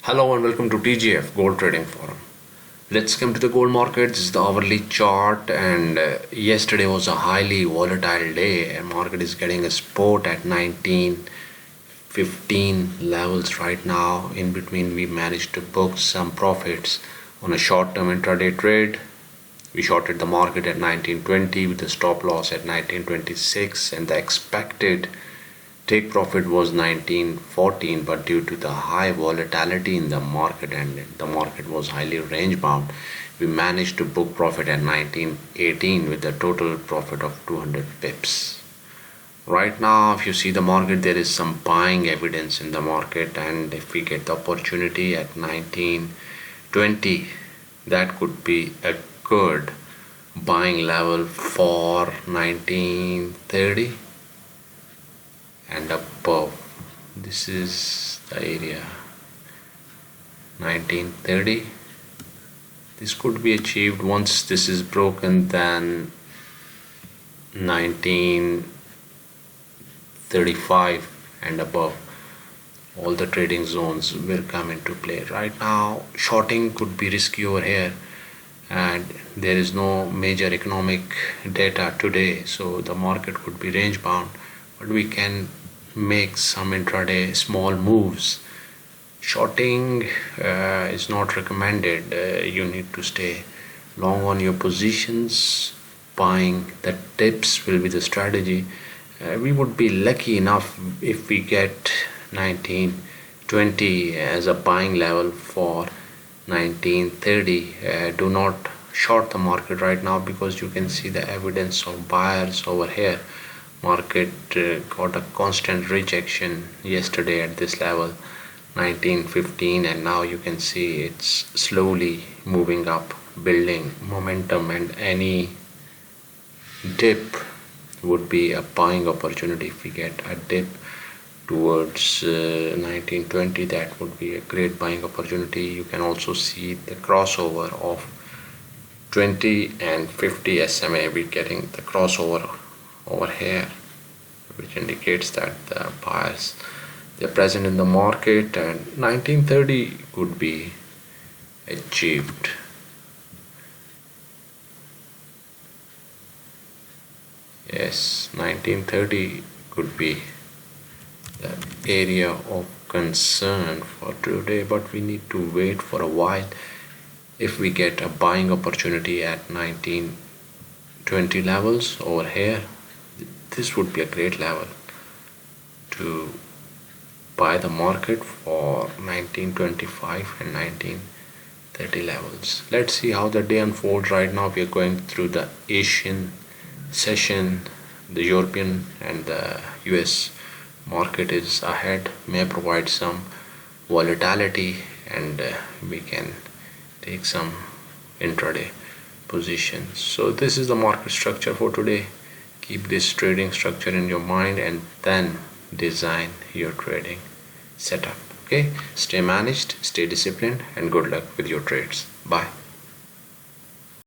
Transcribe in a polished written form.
Hello and welcome to TGF Gold Trading Forum. Let's come to the gold market. This is the hourly chart, and yesterday was a highly volatile day, and market is getting a support at 1915 levels right now. In between, we managed to book some profits on a short-term intraday trade. We shorted the market at 1920 with a stop loss at 1926, and the expected take profit was 1914, but due to the high volatility in the market and the market was highly range bound, we managed to book profit at 1918 with a total profit of 200 pips. Right now, if you see the market, there is some buying evidence in the market, and if we get the opportunity at 1920, that could be a good buying level for 1930 and above. This is the area 1930. This could be achieved once this is broken. Then 1935 and above, all the trading zones will come into play. Right now, shorting could be risky over here, and there is no major economic data today, so the market could be range bound, but we can make some intraday small moves. Shorting is not recommended. You need to stay long on your positions. Buying the dips will be the strategy. We would be lucky enough if we get 1920 as a buying level for 1930. Do not short the market right now, because you can see the evidence of buyers over here. Market got a constant rejection yesterday at this level 1915, and now you can see it's slowly moving up, building momentum, and any dip would be a buying opportunity. If we get a dip towards 1920, that would be a great buying opportunity. You can also see the crossover of 20 and 50 SMA. We're getting the crossover over here, which indicates that the buyers, they're present in the market, and 1930 could be achieved. Yes, 1930 could be the area of concern for today, but we need to wait for a while. If we get a buying opportunity at 1920 levels over here, this would be a great level to buy the market for 1925 and 1930 levels. Let's see how the day unfolds. Right now we are going through the Asian session. The European and the US market is ahead, may provide some volatility, and we can take some intraday positions. So this is the market structure for today. Keep this trading structure in your mind and then design your trading setup. Okay, stay managed, stay disciplined, and good luck with your trades. Bye.